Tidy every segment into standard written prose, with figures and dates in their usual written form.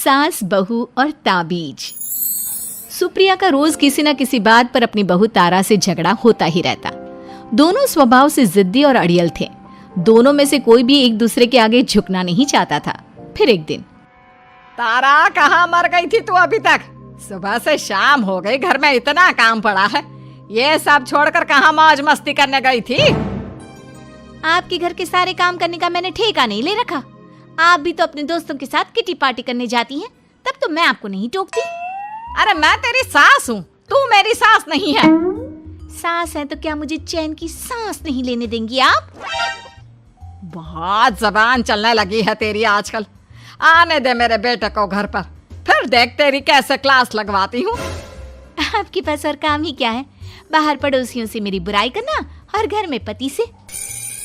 सास, बहू और ताबीज। सुप्रिया का रोज किसी न किसी बात पर अपनी बहू तारा से झगड़ा होता ही रहता। दोनों स्वभाव से जिद्दी और अड़ियल थे। दोनों में से कोई भी एक दूसरे के आगे झुकना नहीं चाहता था। फिर एक दिन, तारा कहाँ मर गई थी तू अभी तक? सुबह से शाम हो गई, घर में इतना काम पड़ा है, ये सब छोड़कर कहाँ मौज मस्ती करने गई थी? आपके घर के सारे काम करने का मैंने ठेका नहीं ले रखा। आप भी तो अपने दोस्तों के साथ किटी पार्टी करने जाती हैं, तब तो मैं आपको नहीं टोकती। अरे मैं तेरी सास हूँ, तू मेरी सास नहीं है। सास है तो क्या मुझे चैन की सांस नहीं लेने देंगी आप? बहुत जबान चलने लगी है तेरी आजकल। आने दे मेरे बेटे को घर पर, फिर देख तेरी कैसे क्लास लगवाती हूँ। आपके पास और काम ही क्या है? बाहर पड़ोसियों से मेरी बुराई करना और घर में पति से।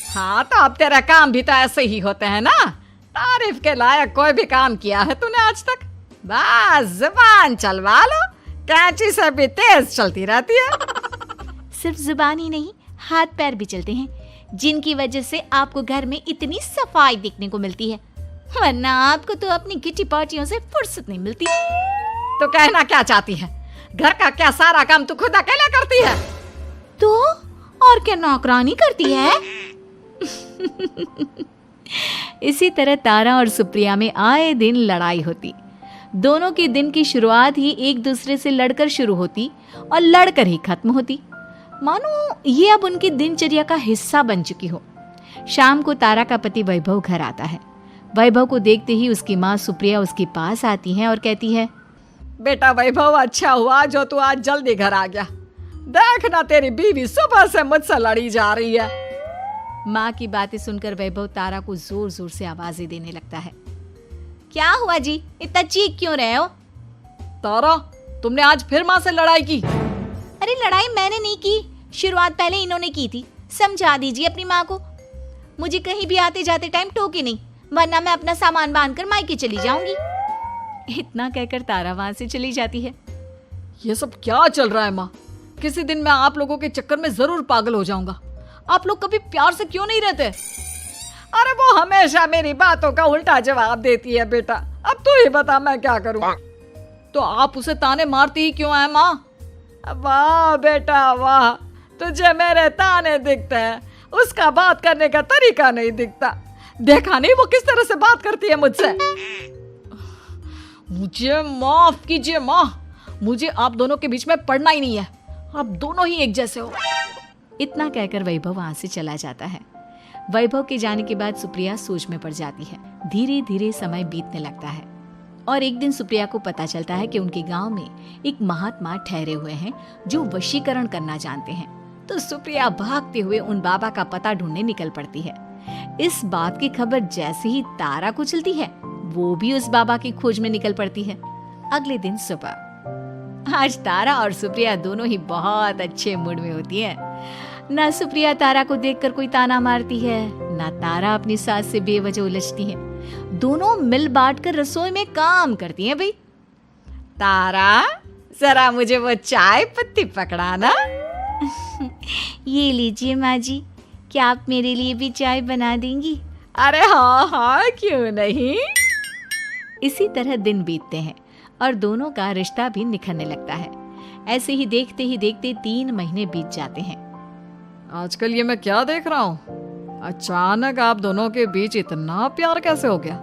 हाँ तो अब तेरा काम भी तो ऐसे ही होते हैं ना। तारीफ के लायक कोई भी काम किया है तूने आज तक? बस जुबान चलवा लो, कैंची से भी तेज चलती रहती है। सिर्फ जुबान ही नहीं, हाथ पैर भी चलते हैं, जिनकी वजह से आपको घर में इतनी सफाई देखने को मिलती है, वरना आपको तो अपनी किटी पार्टियों से फुर्सत नहीं मिलती। तो कहना क्या चाहती है? घर का क्या सारा काम तू खुद अकेला करती है? तो और क्या नौकरानी करती है? इसी तरह तारा और सुप्रिया में आए दिन लड़ाई होती। दोनों के दिन की शुरुआत ही एक दूसरे से लड़कर शुरू होती और लड़कर ही खत्म होती, मानो ये अब उनकी दिनचर्या का हिस्सा बन चुकी हो। शाम को तारा का पति वैभव घर आता है। वैभव को देखते ही उसकी माँ सुप्रिया उसके पास आती है और कहती है, बेटा वैभव, अच्छा हुआ जो तू आज जल्दी घर आ गया। देखना तेरी बीवी सुबह से मुझसे लड़ी जा रही है। माँ की बातें सुनकर वैभव तारा को जोर जोर से आवाजें देने लगता है। क्या हुआ जी, इतना चीख क्यों रहे हो? तारा, तुमने आज फिर माँ से लड़ाई की? अरे लड़ाई मैंने नहीं की, शुरुआत पहले इन्होंने की थी। समझा दीजिए अपनी माँ को। मुझे कहीं भी आते जाते टाइम टोके नहीं, वरना मैं अपना सामान बांधकर मायके चली जाऊंगी। इतना कहकर तारा वहां से चली जाती है। ये सब क्या चल रहा है माँ? किसी दिन मैं आप लोगों के चक्कर में जरूर पागल हो जाऊंगा। आप लोग कभी प्यार से क्यों नहीं रहते? अरे वो हमेशा मेरी बातों का उल्टा जवाब देती है बेटा। अब तू ही बता मैं क्या करूं? तो आप उसे ताने मारती ही क्यों है माँ? वाह बेटा वाह, तुझे मेरे ताने दिखते हैं, उसका बात करने का तरीका नहीं दिखता। देखा नहीं वो किस तरह से बात करती है मुझसे। मुझे माफ कीजिए माँ, मुझे आप दोनों के बीच में पड़ना ही नहीं है। आप दोनों ही एक जैसे हो। इतना कहकर वैभव वहां से चला जाता है। वैभव के जाने के बाद सुप्रिया सोच में पड़ जाती है। धीरे धीरे समय बीतने लगता है और एक दिन सुप्रिया को पता चलता है कि उनके गांव में एक महात्मा ठहरे हुए हैं जो वशीकरण करना जानते हैं। तो सुप्रिया भागते हुए उन बाबा का पता ढूंढने निकल पड़ती है। इस बात की खबर जैसे ही तारा को चलती है, वो भी उस बाबा की खोज में निकल पड़ती है। अगले दिन सुबह, आज तारा और सुप्रिया दोनों ही बहुत अच्छे मूड में होती है। ना सुप्रिया तारा को देखकर कोई ताना मारती है, ना तारा अपनी सास से बेवजह उलझती है। दोनों मिल बांट कर रसोई में काम करती हैं। भाई तारा, जरा मुझे वो चाय पत्ती पकड़ाना। ये लीजिए माँ जी, क्या आप मेरे लिए भी चाय बना देंगी? अरे हाँ हाँ, क्यों नहीं। इसी तरह दिन बीतते हैं और दोनों का रिश्ता भी निखरने लगता है। ऐसे ही देखते 3 महीने बीत जाते हैं। आजकल ये मैं क्या देख रहा हूँ? अचानक आप दोनों के बीच इतना प्यार कैसे हो गया?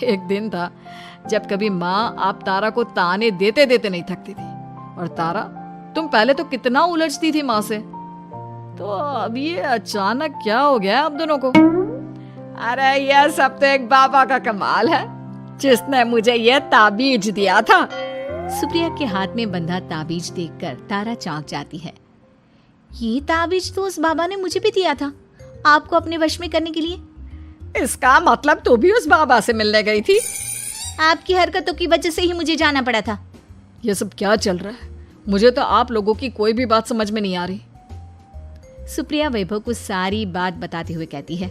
एक दिन था जब कभी माँ आप तारा को ताने देते देते नहीं थकती थी, और तारा तुम पहले तो कितना उलझती थी माँ से, तो अब ये अचानक क्या हो गया आप दोनों को? अरे यह सब तो एक बाबा का कमाल है, जिसने मुझे ये ताबीज दिया था। सुप्रिया के हाथ में बंधा ताबीज देखकर तारा चौंक जाती है। ये ताबीज तो उस बाबा ने मुझे भी दिया था, आपको अपने वश में करने के लिए। इसका मतलब तू भी उस बाबा से मिलने गई थी? आपकी हरकतों की वजह से ही मुझे जाना पड़ा था। ये सब क्या चल रहा है? मुझे तो आप लोगों की कोई भी बात समझ में नहीं आ रही। सुप्रिया वैभव को सारी बात बताते हुए कहती है,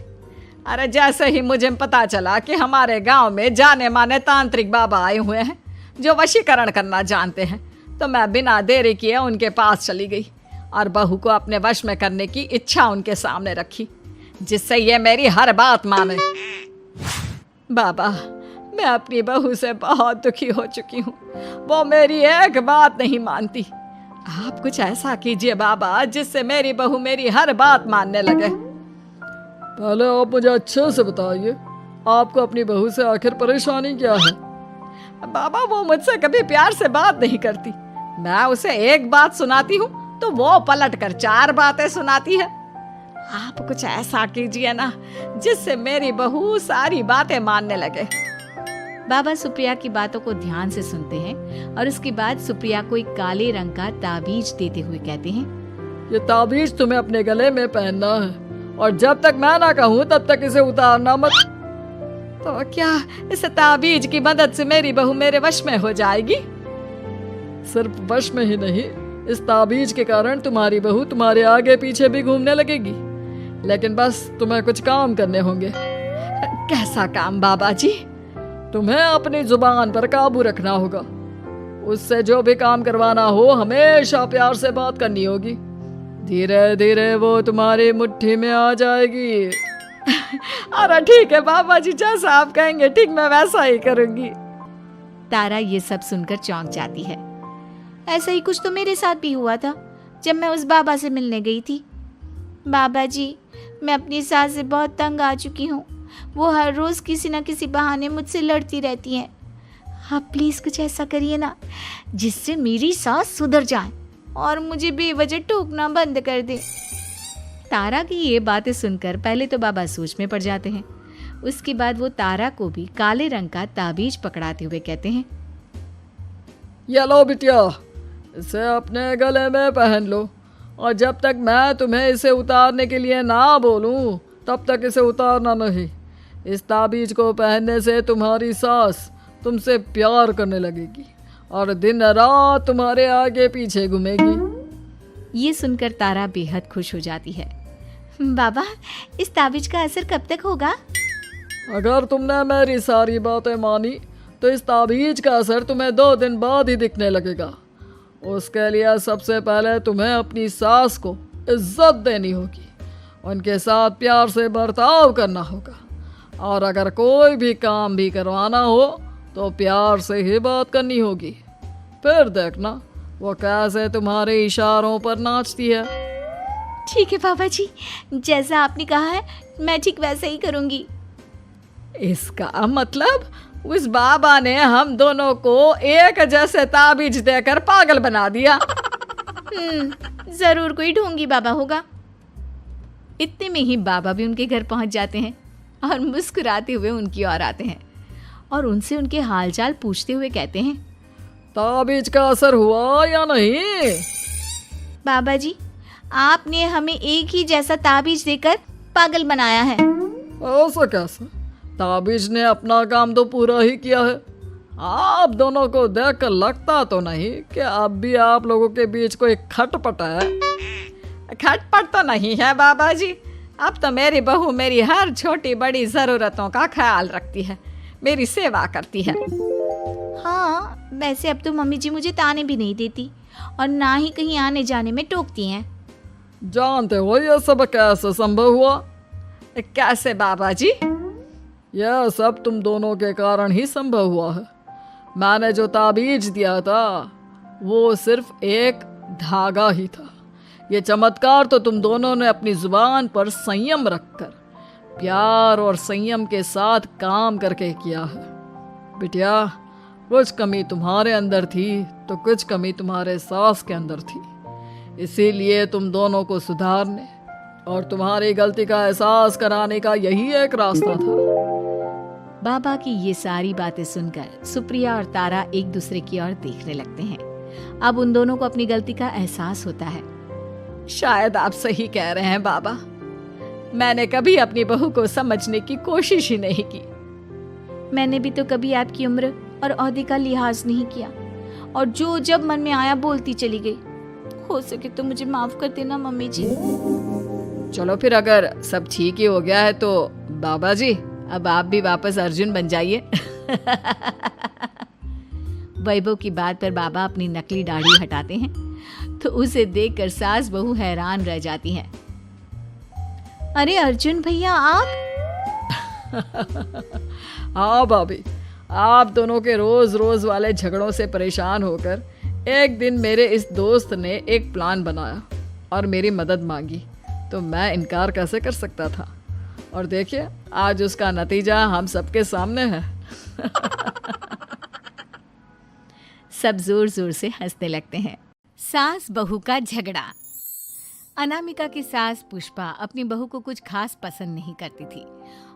अरे जैसे ही मुझे पता चला कि हमारे गांव में जाने माने तांत्रिक बाबा आए हुए हैं जो वशीकरण करना जानते हैं, तो मैं बिना देरी किए उनके पास चली गई और बहू को अपने वश में करने की इच्छा उनके सामने रखी, जिससे ये मेरी हर बात माने। बाबा, मैं अपनी बहू से बहुत दुखी हो चुकी हूँ। वो मेरी एक बात नहीं मानती। आप कुछ ऐसा कीजिए बाबा जिससे मेरी बहू मेरी हर बात मानने लगे। पहले आप मुझे अच्छे से बताइए, आपको अपनी बहू से आखिर परेशानी क्या है? बाबा वो मुझसे कभी प्यार से बात नहीं करती। मैं उसे एक बात सुनाती हूँ तो वो पलट कर 4 बातें सुनाती है। आप कुछ ऐसा कीजिए ना जिससे मेरी बहू सारी बातें मानने लगे। बाबा सुप्रिया की बातों को ध्यान से सुनते हैं और उसके बाद सुप्रिया को एक काले रंग का ताबीज देते हुए कहते हैं, ये ताबीज तुम्हें अपने गले में पहनना है और जब तक मैं ना कहूँ तब तक इसे उतारना मत। तो क्या इस ताबीज की मदद से मेरी बहू मेरे वश में हो जाएगी? सिर्फ वश में ही नहीं, इस ताबीज के कारण तुम्हारी बहू तुम्हारे आगे पीछे भी घूमने लगेगी। लेकिन बस तुम्हें कुछ काम करने होंगे। कैसा काम बाबा जी? तुम्हें अपनी जुबान पर काबू रखना होगा। उससे जो भी काम करवाना हो हमेशा प्यार से बात करनी होगी। धीरे धीरे वो तुम्हारी मुट्ठी में आ जाएगी। अरे ठीक है बाबा जी, जैसा आप कहेंगे ठीक मैं वैसा ही करूंगी। तारा ये सब सुनकर चौंक जाती है। ऐसा ही कुछ तो मेरे साथ भी हुआ था जब मैं उस बाबा से मिलने गई थी। बाबा जी, मैं अपनी सास से बहुत तंग आ चुकी हूँ। वो हर रोज किसी न किसी बहाने मुझसे लड़ती रहती हैं। आप प्लीज कुछ ऐसा करिए ना जिससे मेरी सास सुधर जाए और मुझे बेवजह टोकना बंद कर दे। तारा की ये बातें सुनकर पहले तो बाबा सोच में पड़ जाते हैं। उसके बाद वो तारा को भी काले रंग का ताबीज पकड़ाते हुए कहते हैं, ये लो बिटिया, इसे अपने गले में पहन लो और जब तक मैं तुम्हें इसे उतारने के लिए ना बोलूं तब तक इसे उतारना नहीं। इस ताबीज को पहनने से तुम्हारी सास तुमसे प्यार करने लगेगी और दिन रात तुम्हारे आगे पीछे घूमेगी। ये सुनकर तारा बेहद खुश हो जाती है। बाबा, इस ताबीज का असर कब तक होगा? अगर तुमने मेरी सारी बातें मानी तो इस ताबीज का असर तुम्हें 2 दिन बाद ही दिखने लगेगा। उसके लिए सबसे पहले तुम्हें अपनी सास को इज्जत देनी होगी, उनके साथ प्यार से बर्ताव करना होगा और अगर कोई भी काम भी करवाना हो तो प्यार से ही बात करनी होगी। फिर देखना वो कैसे तुम्हारे इशारों पर नाचती है। ठीक है बाबा जी, जैसा आपने कहा है मैं ठीक वैसे ही करूंगी। इसका मतलब उस बाबा ने हम दोनों को एक जैसे ताबीज देकर पागल बना दिया। जरूर कोई ढोंगी बाबा होगा। इतने में ही बाबा भी उनके घर पहुंच जाते हैं और मुस्कुराते हुए उनकी ओर आते हैं और उनसे उनके हालचाल पूछते हुए कहते हैं, ताबीज का असर हुआ या नहीं? बाबा जी, आपने हमें एक ही जैसा ताबीज देकर पागल बनाया है। ऐसा कैसे? ताबीज ने अपना काम तो पूरा ही किया है। आप दोनों को देखकर लगता तो नहीं कि अब भी आप लोगों के बीच कोई खटपट है। खटपट तो नहीं है बाबा जी। अब तो मेरी बहू मेरी हर छोटी बड़ी ज़रूरतों का ख्याल रखती है, मेरी सेवा करती है। हाँ, वैसे अब तो मम्मी जी मुझे ताने भी नहीं देती और ना ही कहीं आने जाने में टोकती हैं। जानते हो ये सब कैसे संभव हुआ? कैसे बाबा जी? यह सब तुम दोनों के कारण ही संभव हुआ है। मैंने जो ताबीज दिया था वो सिर्फ एक धागा ही था। ये चमत्कार तो तुम दोनों ने अपनी जुबान पर संयम रखकर प्यार और संयम के साथ काम करके किया है। बिटिया, कुछ कमी तुम्हारे अंदर थी तो कुछ कमी तुम्हारे सास के अंदर थी। इसीलिए तुम दोनों को सुधारने और तुम्हारी गलती का एहसास कराने का यही एक रास्ता था। बाबा की ये सारी बातें सुनकर सुप्रिया और तारा एक दूसरे की ओर देखने लगते हैं। अब उन दोनों को अपनी गलती का एहसास होता है। शायद आप सही कह रहे हैं बाबा। मैंने कभी अपनी बहू को समझने की कोशिश ही नहीं की। मैंने भी तो कभी आपकी उम्र और ओहदे का लिहाज नहीं किया और जो जब मन में आया बोलती चली गई। हो सके तो मुझे माफ कर देना मम्मी जी। चलो फिर, अगर सब ठीक ही हो गया है तो बाबा जी अब आप भी वापस अर्जुन बन जाइए। वैभव की बात पर बाबा अपनी नकली दाढ़ी हटाते हैं तो उसे देखकर सास बहू हैरान रह जाती हैं। अरे अर्जुन भैया, आप? हाँ भाभी, आप दोनों के रोज रोज वाले झगड़ों से परेशान होकर एक दिन मेरे इस दोस्त ने एक प्लान बनाया और मेरी मदद मांगी, तो मैं इनकार कैसे कर सकता था। और देखिए आज उसका नतीजा हम सबके सामने है। सब जोर जोर से हंसने लगते हैं। सास बहू का झगड़ा। अनामिका की सास पुष्पा अपनी बहू को कुछ खास पसंद नहीं करती थी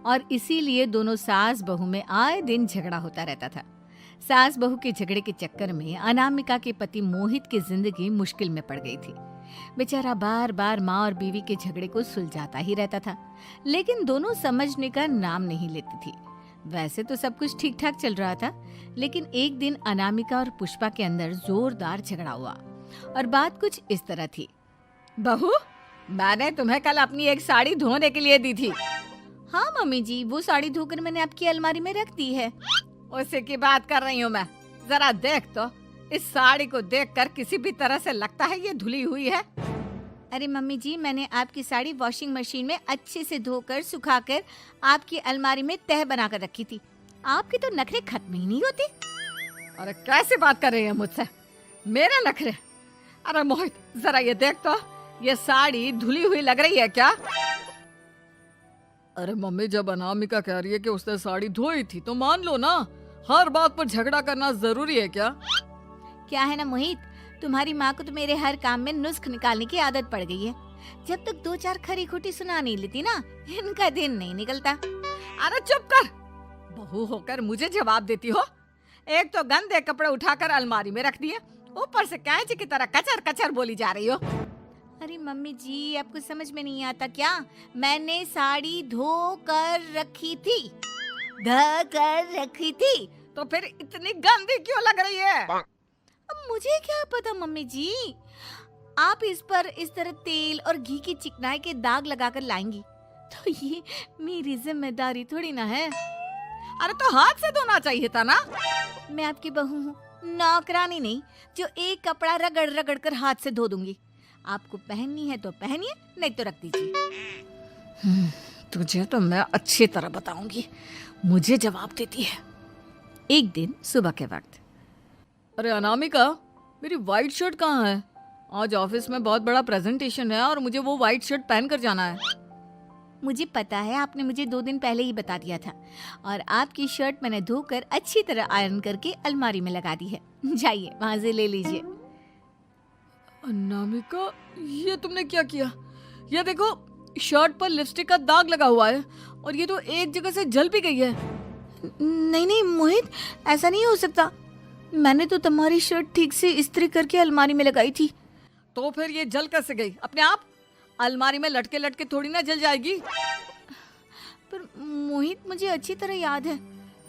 और इसीलिए दोनों सास बहू में आए दिन झगड़ा होता रहता था। सास बहू के झगड़े के चक्कर में अनामिका के पति मोहित की जिंदगी मुश्किल में पड़ गई थी। बेचारा बार बार माँ और बीवी के झगड़े को सुलझाता ही रहता था, लेकिन दोनों समझने का नाम नहीं लेती थी। वैसे तो सब कुछ ठीक ठाक चल रहा था, लेकिन एक दिन अनामिका और पुष्पा के अंदर जोरदार झगड़ा हुआ और बात कुछ इस तरह थी। बहू, मैंने तुम्हें कल अपनी एक साड़ी धोने के लिए दी थी। हाँ मम्मी जी, वो साड़ी धोकर मैंने आपकी अलमारी में रख दी है। उसी की बात कर रही हूँ मैं। जरा देख तो, इस साड़ी को देखकर किसी भी तरह से लगता है ये धुली हुई है। अरे मम्मी जी, मैंने आपकी साड़ी वॉशिंग मशीन में अच्छे से धोकर सुखाकर आपकी अलमारी में तह बनाकर रखी थी। आपके तो नखरे खत्म ही नहीं होते। अरे कैसी बात कर रही है मुझसे, मेरे नखरे? अरे मोहित, जरा ये देख तो, ये साड़ी धुली हुई लग रही है क्या? अरे मम्मी, जब अनामिका कह रही है कि उसने साड़ी धोई थी तो मान लो ना। हर बात पर झगड़ा करना जरूरी है क्या? क्या है ना मोहित, तुम्हारी माँ को तो मेरे हर काम में नुस्ख निकालने की आदत पड़ गई है। जब तक दो चार खरी खोटी सुना नहीं लेती ना, इनका दिन नहीं निकलता। अरे चुप कर, बहू होकर मुझे जवाब देती हो। एक तो गंदे कपड़े उठाकर अलमारी में रख दिए, ऊपर से कैंची की तरह कचर कचर बोली जा रही हो। अरे मम्मी जी, आपको समझ में नहीं आता क्या? मैंने साड़ी धो कर रखी थी, धो कर रखी थी। तो फिर इतनी गंदी क्यों लग रही है? अब मुझे क्या पता मम्मी जी, आप इस पर इस तरह तेल और घी की चिकनाई के दाग लगाकर लाएंगी तो ये मेरी जिम्मेदारी थोड़ी ना है। अरे तो हाथ से धोना चाहिए था ना। मैं आपकी बहू हूँ, नौकरानी नहीं जो एक कपड़ा रगड़ रगड़ कर हाथ से धो दूंगी। आपको पहननी है तो पहनिए, नहीं तो रख दीजिए। तुझे तो मैं अच्छी तरह बताऊंगी, मुझे जवाब देती है। एक दिन सुबह के वक्त, अरे अनामिका, मेरी वाइट शर्ट कहाँ है? आज ऑफिस में बहुत बड़ा प्रेजेंटेशन है और मुझे वो वाइट शर्ट पहन कर जाना है। मुझे पता है, आपने मुझे 2 दिन पहले ही बता दिया था और आपकी शर्ट मैंने धोकर अच्छी तरह आयरन करके अलमारी में लगा दी है। जाइए वहां से ले लीजिए। अनामिका, ये तुमने क्या किया? ये देखो, शर्ट पर लिपस्टिक का दाग लगा हुआ है और ये तो एक जगह से जल भी गई है। नहीं नहीं मोहित, ऐसा नहीं हो सकता। मैंने तो तुम्हारी शर्ट ठीक से इस्त्री करके अलमारी में लगाई थी। तो फिर ये जल कैसे गई अपने आप? अलमारी में लटके लटके थोड़ी ना जल जाएगी। पर मोहित, मुझे अच्छी तरह याद है।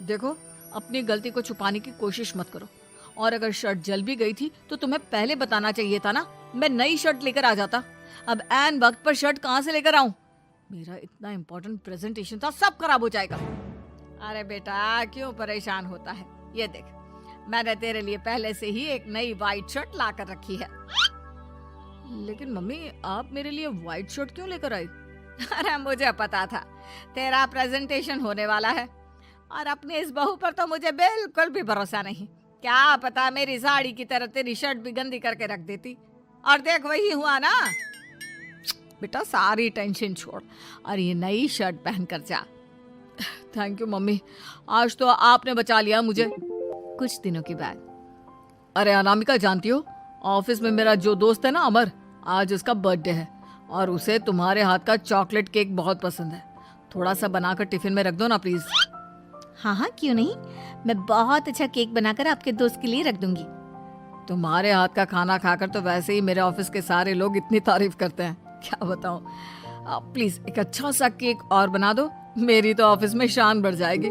देखो, अपनी गलती को छुपाने की कोशिश मत करो। और अगर शर्ट जल भी गई थी तो तुम्हें पहले बताना चाहिए था ना, मैं नई शर्ट लेकर आ जाता। अब ऐन वक्त पर शर्ट कहाँ से लेकर आऊं? मेरा इतना इम्पोर्टेंट प्रेजेंटेशन था, सब खराब हो जाएगा। अरे बेटा, क्यों परेशान होता है? ये देख, मैंने तेरे लिए पहले से ही एक नई वाइट शर्ट ला कर रखी है। लेकिन मम्मी, आप मेरे लिए वाइट शर्ट क्यों लेकर आई? अरे मुझे पता था तेरा प्रेजेंटेशन होने वाला है और अपनी इस बहू पर तो मुझे बिल्कुल भी भरोसा नहीं। क्या पता मेरी साड़ी की तरह तेरी शर्ट भी गंदी करके रख देती। और देख, वही हुआ ना। बेटा, सारी टेंशन छोड़ और ये नई शर्ट पहन कर जा। थैंक यू मम्मी, आज तो आपने बचा लिया मुझे। कुछ दिनों के बाद, अरे अनामिका, जानती हो ऑफिस में मेरा जो दोस्त है ना अमर, आज उसका बर्थडे है और उसे तुम्हारे हाथ का चॉकलेट केक बहुत पसंद है। थोड़ा सा बनाकर टिफिन में रख दो ना प्लीज। हाँ हाँ क्यों नहीं, मैं बहुत अच्छा केक बनाकर आपके दोस्त के लिए रख दूंगी। तुम्हारे हाथ का खाना खाकर तो वैसे ही मेरे ऑफिस के सारे लोग इतनी तारीफ करते हैं, क्या बताऊं। आप प्लीज एक अच्छा सा केक और बना दो, मेरी तो ऑफिस में शान बढ़ जाएगी।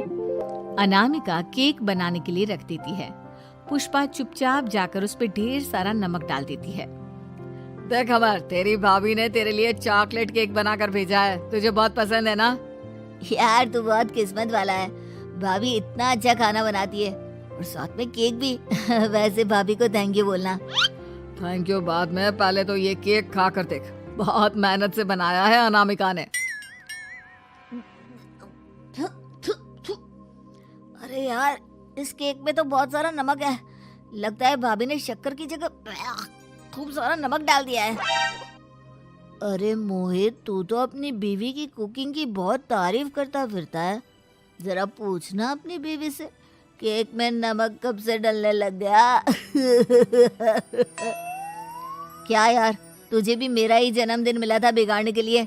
अनामिका केक बनाने के लिए रख देती है। पुष्पा चुपचाप जाकर उस पे ढेर सारा नमक डाल देती है। देख अमर, तेरी भाभी ने तेरे लिए चॉकलेट केक बनाकर भेजा है, तुझे बहुत पसंद है ना? यार तू बहुत किस्मत वाला है, भाभी इतना अच्छा खाना बनाती है और साथ में केक भी। वैसे भाभी को थैंक यू बोलना। थैंक यू बाद में, पहले तो ये केक खा कर देख, बहुत मेहनत से बनाया है अनामिका ने। अरे यार, इस केक में तो बहुत सारा नमक है। लगता है भाभी ने शक्कर की जगह खूब सारा नमक डाल दिया है। अरे मोहित, तू तो अपनी बीवी की कुकिंग की बहुत तारीफ करता फिरता है। जरा पूछना अपनी बीवी से केक में नमक कब से डलने लग गया। क्या यार, तुझे भी मेरा ही जन्मदिन मिला था बिगाड़ने के लिए?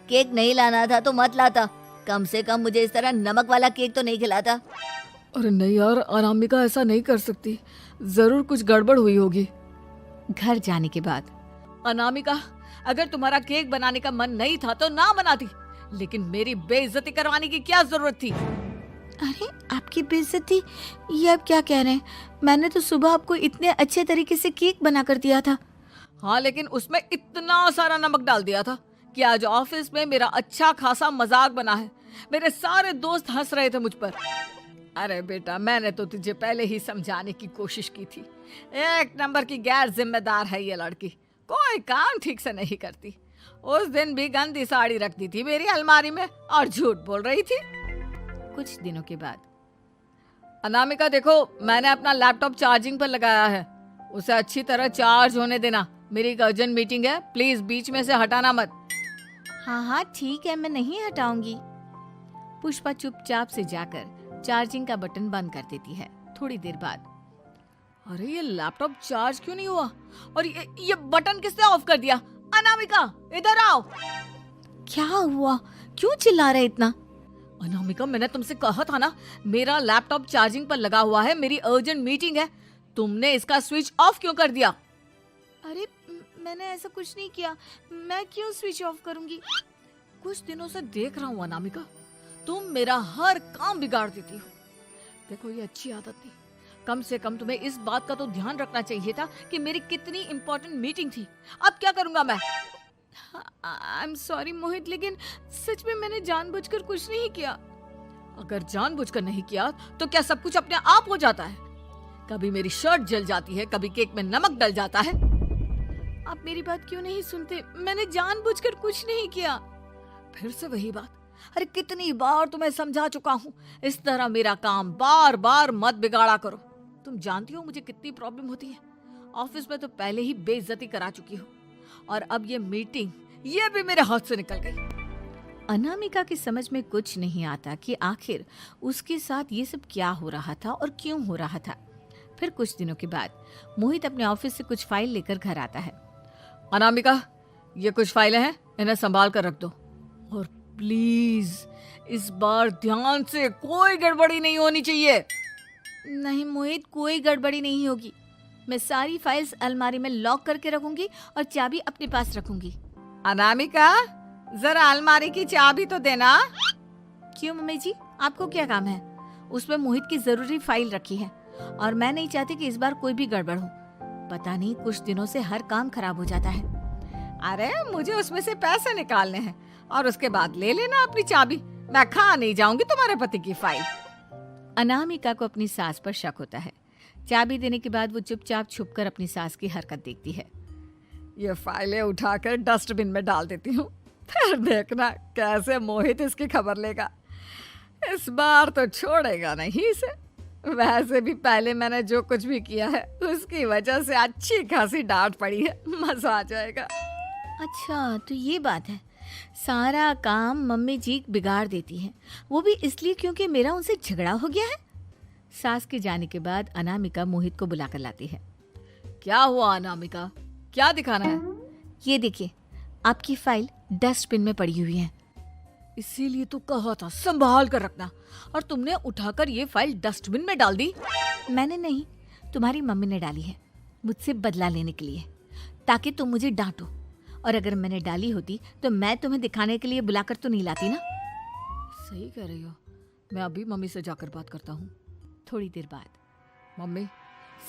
केक नहीं लाना था तो मत लाता, कम से कम मुझे इस तरह नमक वाला केक तो नहीं खिलाता। अरे नहीं यार, अनामिका ऐसा नहीं कर सकती, जरूर कुछ गड़बड़ हुई होगी। घर जाने के बाद अनामिका, अगर तुम्हारा केक बनाने का मन नहीं था तो ना बनाती, लेकिन मेरी बेइज्जती करवाने की क्या जरूरत थी? अरे आपकी बेइज्जती, ये अब क्या कह रहे हैं? मैंने तो सुबह आपको इतने अच्छे तरीके से केक बना कर दिया था। हाँ, लेकिन उसमें इतना सारा नमक डाल दिया था कि आज ऑफिस में मेरा अच्छा खासा मजाक बना है। मेरे सारे दोस्त हंस रहे थे मुझ पर। अरे बेटा, मैंने तो तुझे पहले ही समझाने की कोशिश की थी। एक नंबर की गैर जिम्मेदार है ये लड़की, कोई काम ठीक से नहीं करती। उस दिन भी गंदी साड़ी रख दी थी मेरी अलमारी में और झूठ बोल रही थी। कुछ दिनों के बाद अनामिका देखो, मैंने अपना लैपटॉप चार्जिंग पर लगाया है, उसे अच्छी तरह चार्ज होने देना। मेरी एक अर्जेंट मीटिंग है, प्लीज बीच में से हटाना मत। हाँ हाँ ठीक है, मैं नहीं हटाऊंगी। पुष्पा चुपचाप से जाकर चार्जिंग का बटन बंद कर देती है। थोड़ी देर बाद, अरे ये लैपटॉप चार्ज क्यों नहीं हुआ? और ये बटन किसने ऑफ कर दिया? अनामिका, इधर आओ। क्या हुआ? क्यों चिल्ला रहे इतना? अनामिका, मैंने तुमसे कहा था ना, मेरा लैपटॉप चार्जिंग पर लगा हुआ है, मेरी अर्जेंट मीटिंग है। तुमने इसका स्विच ऑफ क्यों कर दिया? अरे मैंने ऐसा कुछ नहीं किया, मैं क्यों स्विच ऑफ करूंगी? कुछ दिनों से देख रहा हूँ अनामिका, तुम मेरा हर काम बिगाड़ देती हो। देखो, ये अच्छी आदत नहीं। कम से कम तुम्हें इस बात का तो ध्यान रखना चाहिए था कि मेरी कितनी इंपॉर्टेंट मीटिंग थी। अब क्या करूंगा मैं? आई एम सॉरी मोहित, लेकिन सच में मैंने जानबूझकर कुछ नहीं किया। अगर जानबूझकर नहीं किया तो क्या सब कुछ अपने आप हो जाता है? कभी मेरी शर्ट जल जाती है, कभी केक में नमक डल जाता है। आप मेरी बात क्यों नहीं सुनते? मैंने जानबूझकर कुछ नहीं किया। फिर से वही बात। अरे कितनी बार तुम्हें समझा चुका हूँ, इस तरह मेरा काम बार बार मत बिगाड़ा करो। तुम जानती हो मुझे कितनी प्रॉब्लम होती है। ऑफिस में तो पहले ही बेइज्जती करा चुकी हो, और अब ये मीटिंग, ये भी मेरे हाथ से निकल गई। अनामिका की समझ में कुछ नहीं आता कि आखिर उसके साथ ये सब क्या हो रहा था और क्यों हो रहा था। फिर कुछ दिनों के बाद मोहित अपने ऑफिस से कुछ फाइल लेकर घर आता है। अनामिका, ये कुछ फाइलें हैं, इन्हें संभाल कर रख दो। और प्लीज इस बार ध्यान से, कोई गड़बड़ी नहीं होनी चाहिए। नहीं मोहित, कोई गड़बड़ी नहीं होगी। मैं सारी फाइल्स अलमारी में लॉक करके रखूंगी और चाबी अपने पास रखूंगी। अनामिका, जरा अलमारी की चाबी तो देना। क्यों मम्मी जी, आपको क्या काम है? उसमें मोहित की जरूरी फाइल रखी है और मैं नहीं चाहती कि इस बार कोई भी गड़बड़ हो। पता नहीं कुछ दिनों से हर काम खराब हो जाता है। अरे मुझे उसमें से पैसे निकालने हैं और उसके बाद ले लेना अपनी चाबी। मैं खा नहीं जाऊंगी तुम्हारे पति की फाइल। अनामिका को अपनी सास पर शक होता है। चाबी देने के बाद वो चुपचाप छुपकर अपनी सास की हरकत देखती है। ये फाइलें उठाकर डस्टबिन में डाल देती हूँ, फिर देखना कैसे मोहित इसकी खबर लेगा। इस बार तो छोड़ेगा नहीं इसे। वैसे भी पहले मैंने जो कुछ भी किया है उसकी वजह से अच्छी खासी डांट पड़ी है, मजा आ जाएगा। अच्छा तो ये बात है, सारा काम मम्मी जी बिगाड़ देती हैं, वो भी इसलिए क्योंकि मेरा उनसे झगड़ा हो गया है। सास के जाने के बाद अनामिका मोहित को बुलाकर लाती है। क्या हुआ अनामिका, क्या दिखाना है? ये देखिए, आपकी फाइल डस्टबिन में पड़ी हुई है। इसीलिए तो कहा था संभाल कर रखना, और तुमने उठाकर ये फाइल डस्टबिन में डाल दी। मैंने नहीं, तुम्हारी मम्मी ने डाली है, मुझसे बदला लेने के लिए, ताकि तुम मुझे डांटो। और अगर मैंने डाली होती तो मैं तुम्हें दिखाने के लिए बुलाकर तो नहीं लाती ना। सही कह रही हो, मैं अभी मम्मी से जाकर बात करता हूँ। थोड़ी देर बाद, मम्मी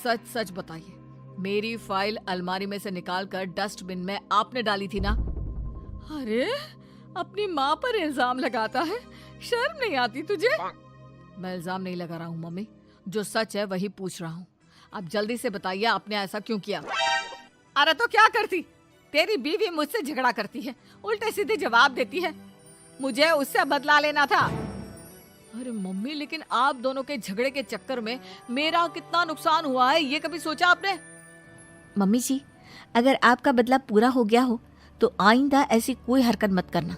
सच सच बताइए, मेरी फाइल अलमारी में से निकालकर डस्टबिन में आपने डाली थी ना? अरे अपनी माँ पर इल्जाम लगाता है, शर्म नहीं आती तुझे? मैं इल्जाम नहीं लगा रहा हूँ मम्मी, जो सच है वही पूछ रहा हूँ। आप जल्दी से बताइए आपने ऐसा क्यों किया? अरे तो क्या करती, तेरी बीवी मुझसे झगड़ा करती है, उल्टे सीधे जवाब देती है, मुझे उससे बदला लेना था। अरे मम्मी, लेकिन आप दोनों के झगड़े के चक्कर में मेरा कितना नुकसान हुआ है, ये कभी सोचा आपने? मम्मी जी, अगर आपका बदला पूरा हो गया हो तो आइंदा ऐसी कोई हरकत मत करना,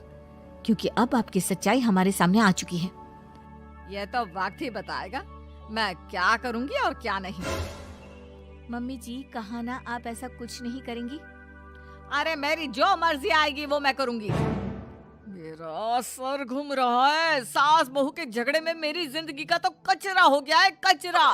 क्योंकि अब आपकी सच्चाई हमारे सामने आ चुकी है। ये तो वक्त ही बताएगा मैं क्या करूंगी और क्या नहीं। मम्मी जी, कहा ना आप ऐसा कुछ नहीं करेंगी। अरे मेरी जो मर्जी आएगी वो मैं करूंगी। मेरा सर घूम रहा है, सास बहू के झगड़े में मेरी जिंदगी का तो कचरा हो गया है, कचरा।